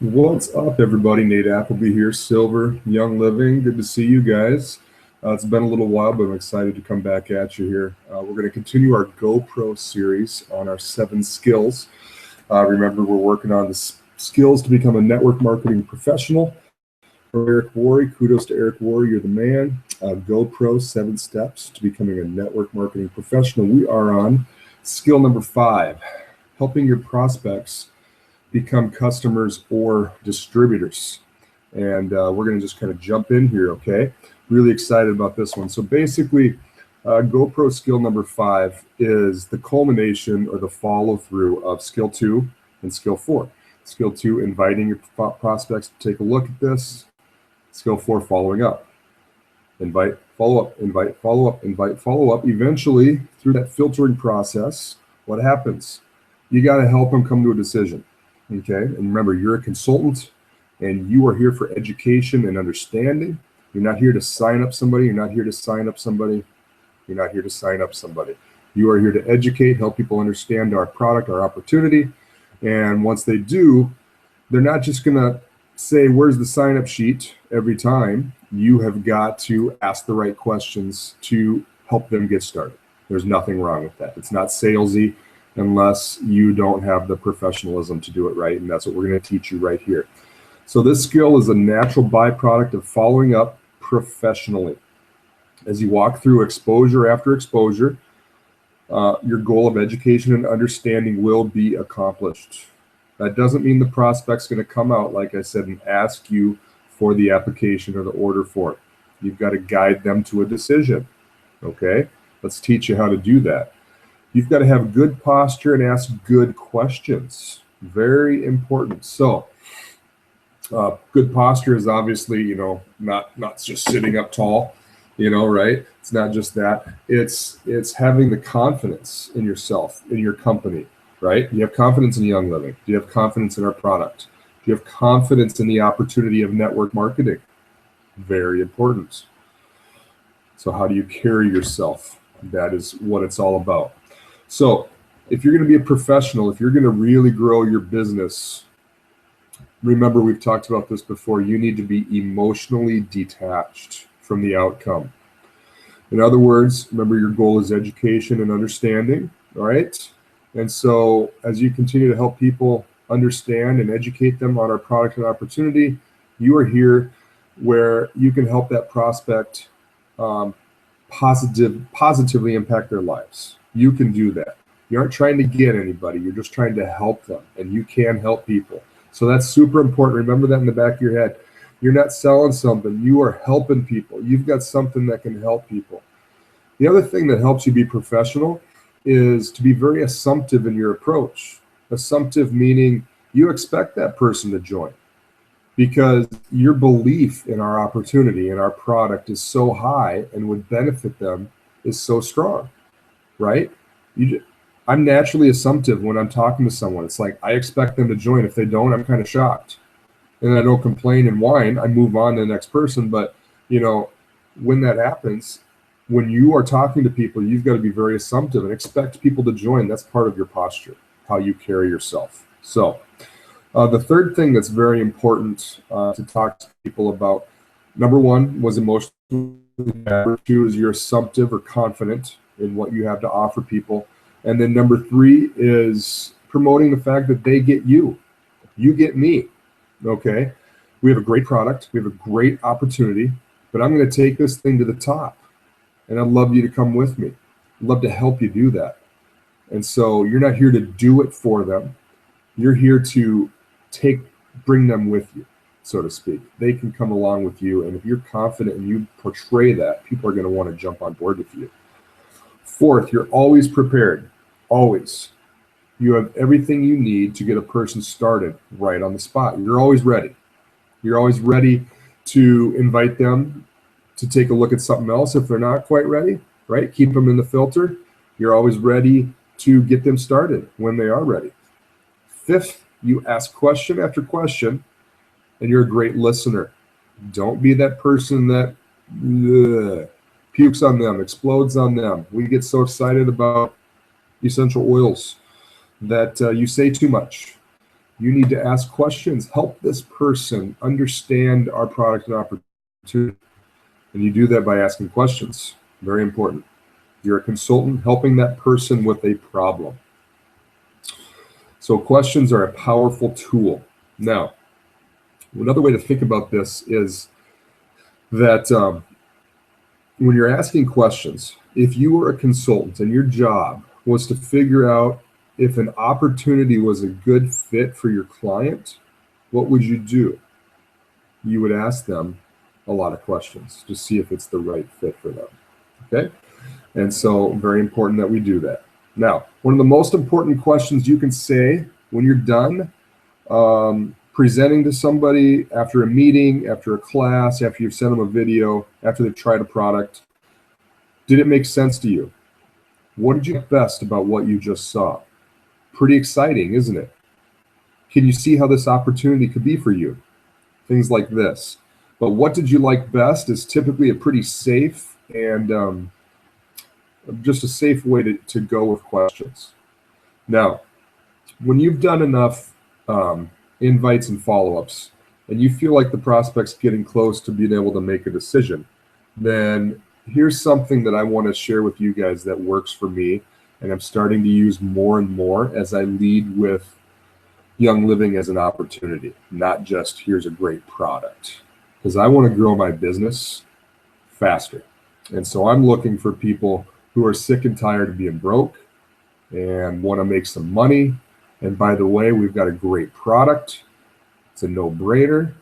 What's up, everybody? Nate Appleby here, Silver, Young Living. Good to see you guys. It's been a little while, but I'm excited to come back at you here. We're going to continue our GoPro series on our 7 skills. Remember, we're working on the skills to become a network marketing professional. For Eric Worre, kudos to Eric Worre, you're the man. GoPro 7 steps to becoming a network marketing professional. We are on skill number 5, helping your prospects become customers or distributors. And we're going to just kind of jump in here, okay? Really excited about this one. So basically, GoPro skill number 5 is the culmination or the follow through of skill 2 and skill 4. Skill 2, inviting your prospects to take a look at this. Skill 4, following up. Invite, follow up, invite, follow up, invite, follow up. Eventually, through that filtering process, what happens? You got to help them come to a decision. Okay, and remember, you're a consultant and you are here for education and understanding. You're not here to sign up somebody. You're not here to sign up somebody. You're not here to sign up somebody. You are here to educate, help people understand our product, our opportunity. And once they do, they're not just going to say, where's the sign up sheet every time. You have got to ask the right questions to help them get started. There's nothing wrong with that. It's not salesy unless you don't have the professionalism to do it right. And that's what we're going to teach you right here. So this skill is a natural byproduct of following up professionally. As you walk through exposure after exposure, your goal of education and understanding will be accomplished. That doesn't mean the prospect's going to come out, like I said, and ask you for the application or the order for it. You've got to guide them to a decision. Okay? Let's teach you how to do that. You've got to have good posture and ask good questions. Very important. So, good posture is obviously, not just sitting up tall, right? It's not just that. It's having the confidence in yourself, in your company, right? Do you have confidence in Young Living? Do you have confidence in our product? Do you have confidence in the opportunity of network marketing? Very important. So how do you carry yourself? That is what it's all about. So if you're going to be a professional, if you're going to really grow your business, remember, we've talked about this before, you need to be emotionally detached from the outcome. In other words, remember, your goal is education and understanding, all right? And so as you continue to help people understand and educate them on our product and opportunity, you are here where you can help that prospect positively impact their lives. You can do that. You aren't trying to get anybody. You're just trying to help them, and you can help people. So that's super important. Remember that in the back of your head. You're not selling something. You are helping people. You've got something that can help people. The other thing that helps you be professional is to be very assumptive in your approach. Assumptive meaning you expect that person to join because your belief in our opportunity and our product is so high and would benefit them is so strong. Right? I'm naturally assumptive when I'm talking to someone. It's like I expect them to join. If they don't, I'm kind of shocked. And I don't complain and whine. I move on to the next person. But, when that happens, when you are talking to people, you've got to be very assumptive and expect people to join. That's part of your posture, how you carry yourself. So the third thing that's very important to talk to people about, number 1 was emotional. Number 2 is you're assumptive or confident in what you have to offer people. And then number 3 is promoting the fact that they get you. You get me. Okay? We have a great product. We have a great opportunity, but I'm going to take this thing to the top. And I'd love you to come with me. I'd love to help you do that. And so you're not here to do it for them. You're here to bring them with you, so to speak. They can come along with you. And if you're confident and you portray that, people are going to want to jump on board with you. 4th, you're always prepared. Always. You have everything you need to get a person started right on the spot. You're always ready. You're always ready to invite them to take a look at something else if they're not quite ready, right? Keep them in the filter. You're always ready to get them started when they are ready. 5th, you ask question after question, and you're a great listener. Don't be that person that pukes on them, explodes on them. We get so excited about essential oils that you say too much. You need to ask questions, help this person understand our product and opportunity. And you do that by asking questions. Very important. You're a consultant helping that person with a problem. So questions are a powerful tool. Now, another way to think about this is that when you're asking questions, if you were a consultant and your job was to figure out if an opportunity was a good fit for your client, what would you do? You would ask them a lot of questions to see if it's the right fit for them. Okay? And so very important that we do that. Now, one of the most important questions you can say when you're done presenting to somebody after a meeting, after a class, after you've sent them a video, after they've tried a product, did it make sense to you? What did you like best about what you just saw? Pretty exciting, isn't it? Can you see how this opportunity could be for you? Things like this. But what did you like best is typically a pretty safe and just a safe way to go with questions. Now, when you've done enough invites and follow-ups, and you feel like the prospect's getting close to being able to make a decision, then here's something that I want to share with you guys that works for me, and I'm starting to use more and more as I lead with Young Living as an opportunity, not just here's a great product, because I want to grow my business faster. And so I'm looking for people who are sick and tired of being broke and want to make some money. And by the way, we've got a great product. It's a no-brainer.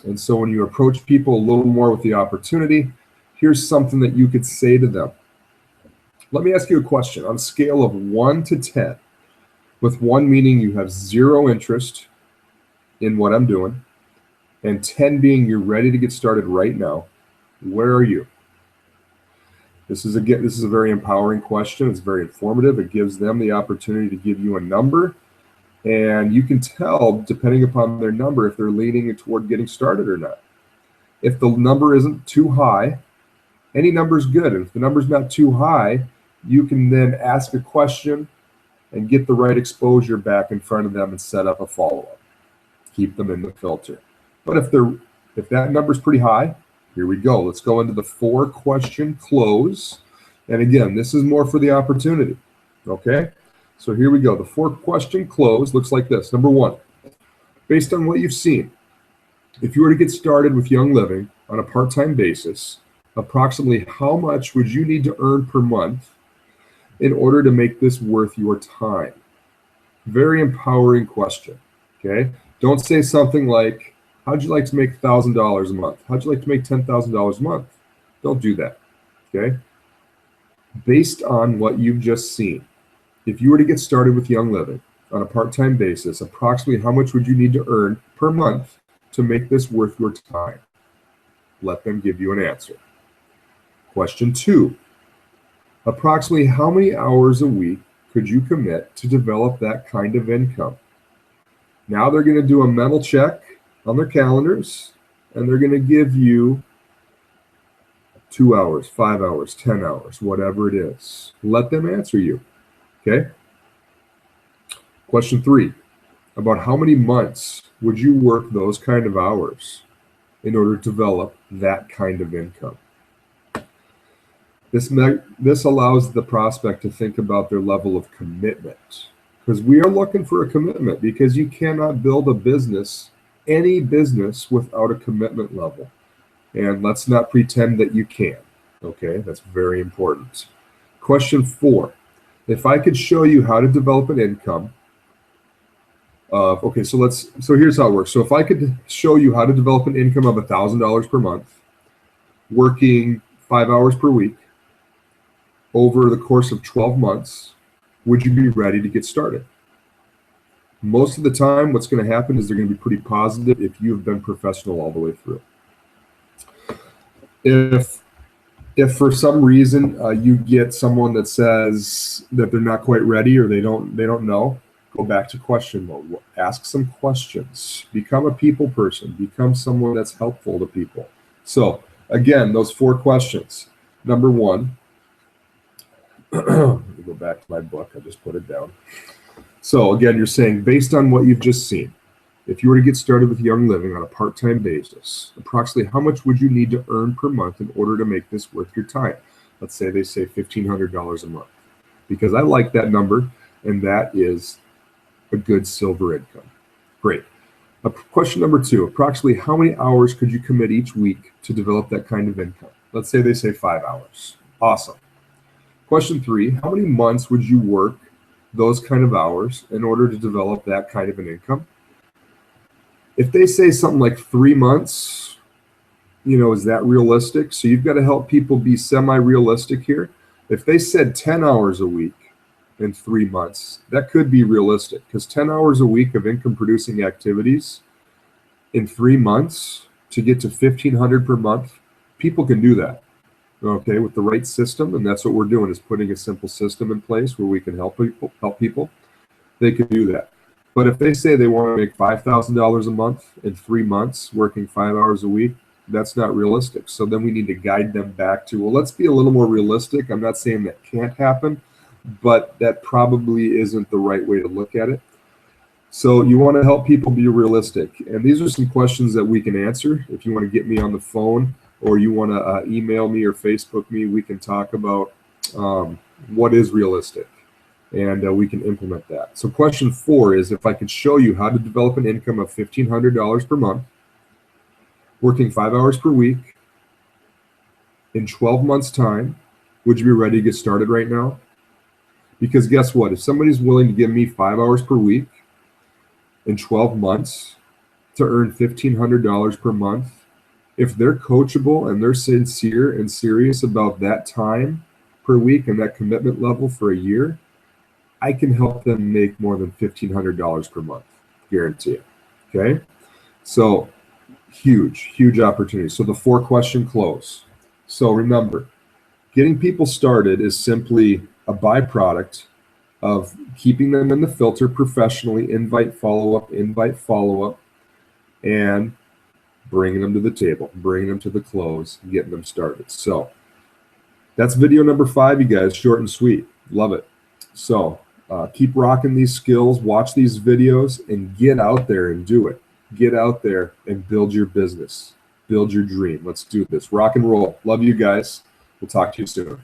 And so when you approach people a little more with the opportunity, here's something that you could say to them. Let me ask you a question. On a scale of 1 to 10, with 1 meaning you have 0 interest in what I'm doing, and 10 being you're ready to get started right now, where are you? This is a very empowering question. It's very informative. It gives them the opportunity to give you a number, and you can tell, depending upon their number, if they're leaning toward getting started or not. If the number isn't too high, any number is good. And if the number's not too high, you can then ask a question and get the right exposure back in front of them and set up a follow-up. Keep them in the filter. But if that number's pretty high, here we go. Let's go into the 4-question close. And again, this is more for the opportunity. Okay? So here we go. The 4-question close looks like this. Number 1, based on what you've seen, if you were to get started with Young Living on a part-time basis, approximately how much would you need to earn per month in order to make this worth your time? Very empowering question. Okay? Don't say something like, how'd you like to make $1,000 a month? How'd you like to make $10,000 a month? Don't do that. Okay? Based on what you've just seen, if you were to get started with Young Living on a part-time basis, approximately how much would you need to earn per month to make this worth your time? Let them give you an answer. Question 2, approximately how many hours a week could you commit to develop that kind of income? Now they're going to do a mental check on their calendars, and they're going to give you 2 hours, 5 hours, 10 hours, whatever it is. Let them answer you. Okay? Question 3, about how many months would you work those kind of hours in order to develop that kind of income? This allows the prospect to think about their level of commitment, because we are looking for a commitment, because you cannot build a business, any business, without a commitment level. And let's not pretend that you can. Okay, that's very important. Question 4, if I could show you how to develop an income of, okay, so here's how it works. So if I could show you how to develop an income of $1,000 per month, working 5 hours per week over the course of 12 months, would you be ready to get started? Most of the time, what's going to happen is they're going to be pretty positive if you've been professional all the way through. If for some reason you get someone that says that they're not quite ready or they don't know, go back to question mode. Ask some questions. Become a people person. Become someone that's helpful to people. So again, those 4 questions. Number 1, let me go back to my book. I just put it down. So again, you're saying, based on what you've just seen, If you were to get started with Young Living on a part-time basis, approximately how much would you need to earn per month in order to make this worth your time? Let's say they say $1,500 a month, because I like that number, and that is a good silver income. Great. Question number 2, approximately how many hours could you commit each week to develop that kind of income? Let's say they say 5 hours. Awesome. Question 3, how many months would you work those kind of hours in order to develop that kind of an income? If they say something like 3 months, is that realistic? So you've got to help people be semi-realistic here. If they said 10 hours a week in 3 months, that could be realistic, because 10 hours a week of income producing activities in 3 months to get to $1,500 per month, people can do that, okay, with the right system. And that's what we're doing, is putting a simple system in place where we can help people. They can do that. But if they say they want to make $5,000 a month in 3 months, working 5 hours a week, that's not realistic. So then we need to guide them back to, well, let's be a little more realistic. I'm not saying that can't happen, but that probably isn't the right way to look at it. So you want to help people be realistic. And these are some questions that we can answer. If you want to get me on the phone, or you want to email me or Facebook me, we can talk about what is realistic, and we can implement that. So question 4 is, if I could show you how to develop an income of $1,500 per month, working 5 hours per week in 12 months time, would you be ready to get started right now? Because guess what? If somebody's willing to give me 5 hours per week in 12 months to earn $1,500 per month, if they're coachable and they're sincere and serious about that time per week and that commitment level for a year, I can help them make more than $1,500 per month, guarantee it. Okay, so huge opportunity. So the 4-question close. So remember, getting people started is simply a byproduct of keeping them in the filter professionally, invite follow-up, and bringing them to the table, bringing them to the close, getting them started. So that's video number 5, you guys. Short and sweet. Love it. So keep rocking these skills, watch these videos, and get out there and do it. Get out there and build your business. Build your dream. Let's do this. Rock and roll. Love you guys. We'll talk to you soon.